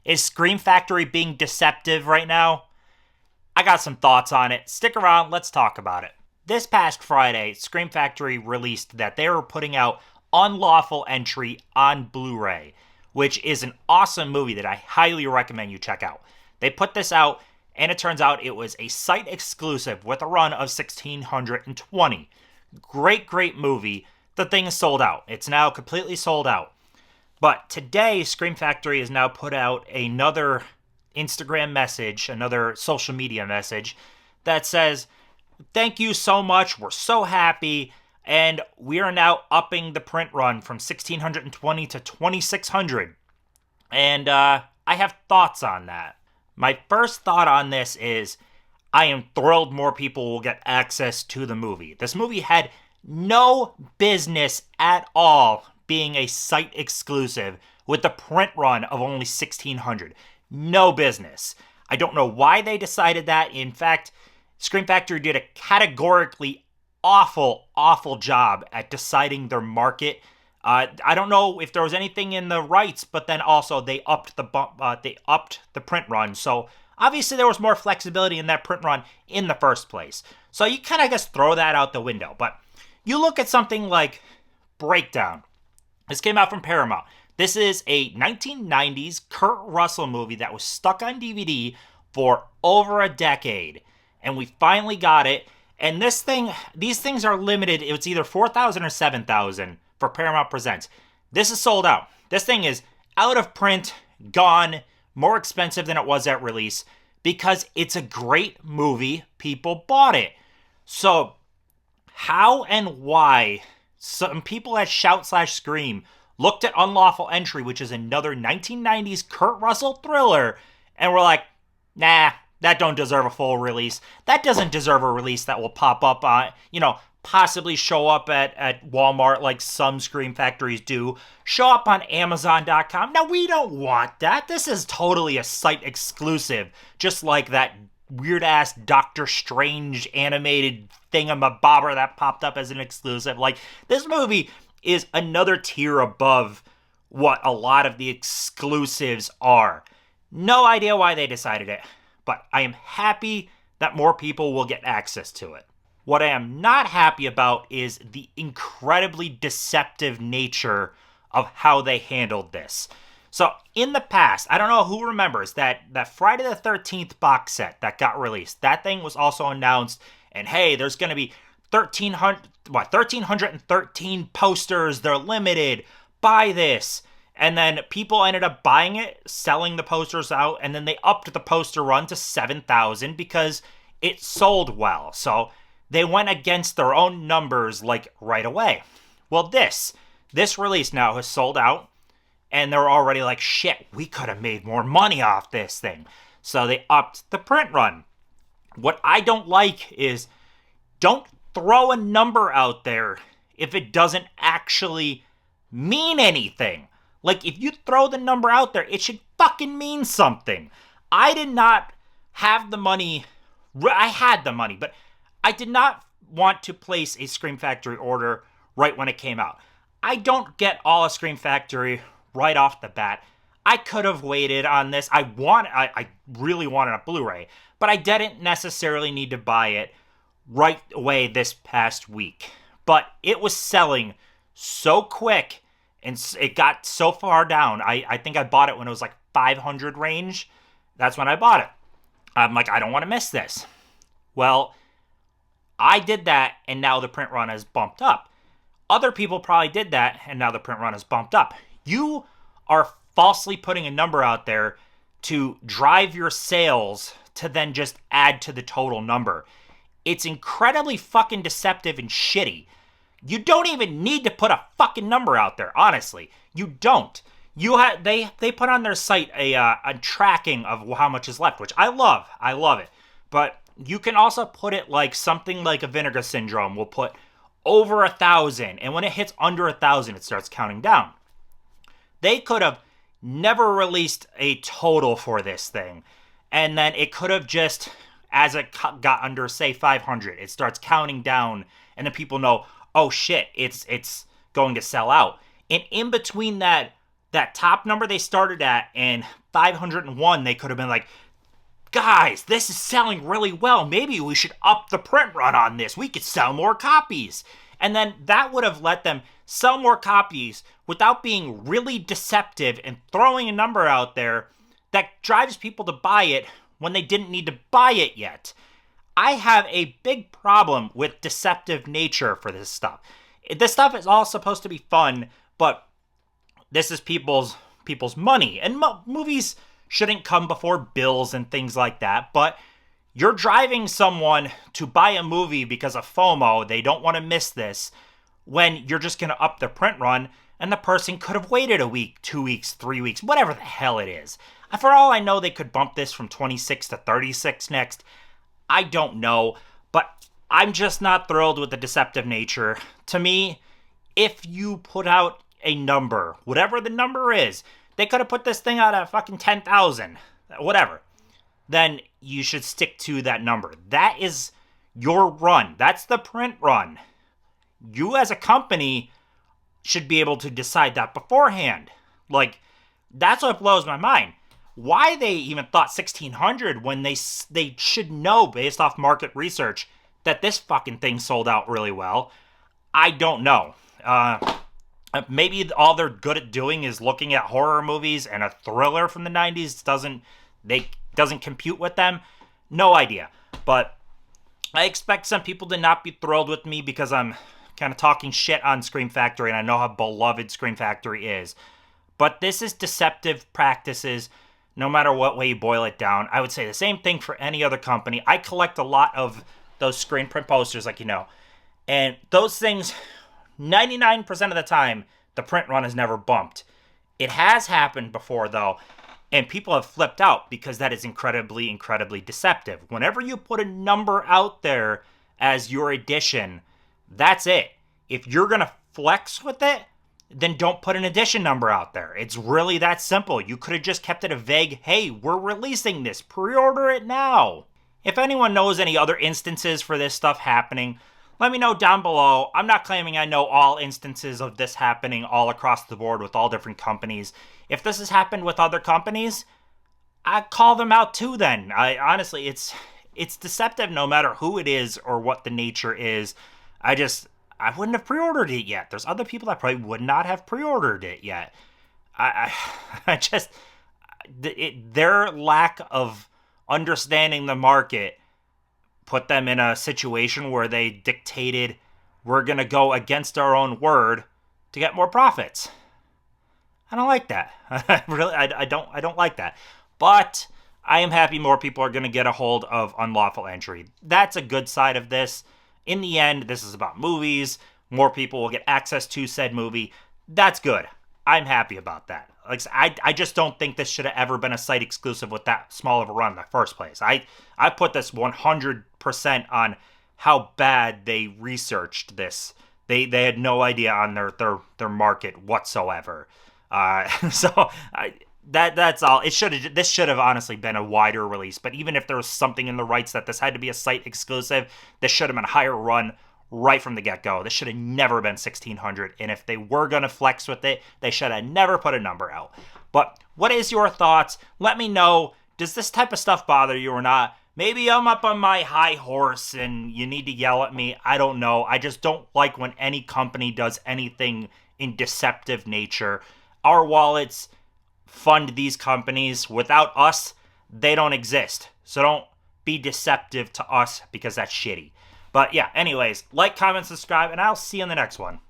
Is Scream Factory being deceptive right now? I got some thoughts on it. Stick around, let's talk about it. This past Friday, Scream Factory released that they were putting out Unlawful Entry on Blu-ray, which is an awesome movie that I highly recommend you check out. They put this out, and it turns out it was a site exclusive with a run of 1,620. Great movie. The thing is sold out. It's now completely sold out. But today, Scream Factory has now put out another Instagram message, another social media message that says, "Thank you so much. We're so happy. And we are now upping the print run from 1,620 to 2,600. And I have thoughts on that. My first thought on this is I am thrilled more people will get access to the movie. This movie had no business at all being a site exclusive with the print run of only 1,600. No business. I don't know why they decided that. In fact, Scream Factory did a categorically awful job at deciding their market. I don't know if there was anything in the rights, but then also they upped the print run. So obviously there was more flexibility in that print run in the first place. So you kind of just throw that out the window. But you look at something like Breakdown. This came out from Paramount. This is a 1990s Kurt Russell movie that was stuck on DVD for over a decade. And we finally got it. And these things are limited. It's either 4,000 or 7,000 for Paramount Presents. This is sold out. This thing is out of print, gone, more expensive than it was at release because it's a great movie. People bought it. So how and why some people at Shout/Scream looked at Unlawful Entry, which is another 1990s Kurt Russell thriller, and were like, nah, that don't deserve a full release. That doesn't deserve a release that will pop up on, possibly show up at Walmart like some Scream Factories do. Show up on Amazon.com. Now, we don't want that. This is totally a site exclusive, just like that weird-ass Doctor Strange animated thingamabobber that popped up as an exclusive. Like, this movie is another tier above what a lot of the exclusives are. No idea why they decided it, but I am happy that more people will get access to it. What I am not happy about is the incredibly deceptive nature of how they handled this. So in the past, I don't know who remembers that Friday the 13th box set that got released. That thing was also announced, and hey, there's going to be 1,313 posters. They're limited. Buy this. And then people ended up buying it, selling the posters out, and then they upped the poster run to 7,000 because it sold well. So they went against their own numbers like right away. Well, this release now has sold out, and they're already like, shit, we could have made more money off this thing. So they upped the print run. What I don't like is don't throw a number out there if it doesn't actually mean anything. Like, if you throw the number out there, it should fucking mean something. I did not have the money. I had the money, but I did not want to place a Scream Factory order right when it came out. I don't get all a Scream Factory right off the bat. I could have waited on this. I really wanted a Blu-ray, but I didn't necessarily need to buy it right away this past week. But it was selling so quick, and it got so far down. I think I bought it when it was like 500 range. That's when I bought it. I'm like, I don't want to miss this. Well, I did that, and now the print run has bumped up. Other people probably did that, and now the print run has bumped up. You are falsely putting a number out there to drive your sales to then just add to the total number. It's incredibly fucking deceptive and shitty. You don't even need to put a fucking number out there, honestly. You don't. They put on their site a tracking of how much is left, which I love. I love it. But you can also put it like something like a Vinegar Syndrome will put over 1,000, and when it hits under 1,000, it starts counting down. They could have never released a total for this thing, and then it could have just, as it got under, say, 500, it starts counting down, and then people know, oh shit, it's going to sell out. And in between that that top number they started at and 501, they could have been like, guys, this is selling really well. Maybe we should up the print run on this. We could sell more copies. And then that would have let them sell more copies without being really deceptive and throwing a number out there that drives people to buy it when they didn't need to buy it yet. I have a big problem with deceptive nature for this stuff. This stuff is all supposed to be fun, but this is people's money. And movies shouldn't come before bills and things like that, but you're driving someone to buy a movie because of FOMO, they don't want to miss this, when you're just going to up the print run, and the person could have waited a week, 2 weeks, 3 weeks, whatever the hell it is. For all I know, they could bump this from 26 to 36 next. I don't know, but I'm just not thrilled with the deceptive nature. To me, if you put out a number, whatever the number is, they could have put this thing out at fucking 10,000, whatever. Then you should stick to that number. That is your run. That's the print run. You as a company should be able to decide that beforehand. Like, that's what blows my mind. Why they even thought 1,600 when they should know, based off market research, that this fucking thing sold out really well. I don't know. Maybe all they're good at doing is looking at horror movies, and a thriller from the 90s doesn't compute with them. No idea. But I expect some people to not be thrilled with me because I'm kind of talking shit on Scream Factory, and I know how beloved Scream Factory is. But this is deceptive practices, no matter what way you boil it down. I would say the same thing for any other company. I collect a lot of those screen print posters, like you know. And those things, 99% of the time, the print run is never bumped. It has happened before, though, and people have flipped out because that is incredibly, incredibly deceptive. Whenever you put a number out there as your edition, that's it. If you're going to flex with it, then don't put an edition number out there. It's really that simple. You could have just kept it a vague, hey, we're releasing this, pre-order it now. If anyone knows any other instances for this stuff happening, let me know down below. I'm not claiming I know all instances of this happening all across the board with all different companies. If this has happened with other companies, I call them out too then. Honestly, it's deceptive no matter who it is or what the nature is. I wouldn't have pre-ordered it yet. There's other people that probably would not have pre-ordered it yet. Their lack of understanding the market put them in a situation where they dictated, we're going to go against our own word to get more profits. I don't like that. I don't like that. But I am happy more people are going to get a hold of Unlawful Entry. That's a good side of this. In the end, this is about movies. More people will get access to said movie. That's good. I'm happy about that. Like, I just don't think this should have ever been a site exclusive with that small of a run in the first place. I put this 100% on how bad they researched this. They had no idea on their market whatsoever. That's all. This should have honestly been a wider release. But even if there was something in the rights that this had to be a site exclusive, this should have been a higher run right from the get-go. This should have never been 1,600. And if they were going to flex with it, they should have never put a number out. But what is your thoughts? Let me know. Does this type of stuff bother you or not? Maybe I'm up on my high horse and you need to yell at me. I don't know. I just don't like when any company does anything in deceptive nature. Our wallets fund these companies. Without us, they don't exist. So don't be deceptive to us because that's shitty. But yeah, anyways, like, comment, subscribe, and I'll see you in the next one.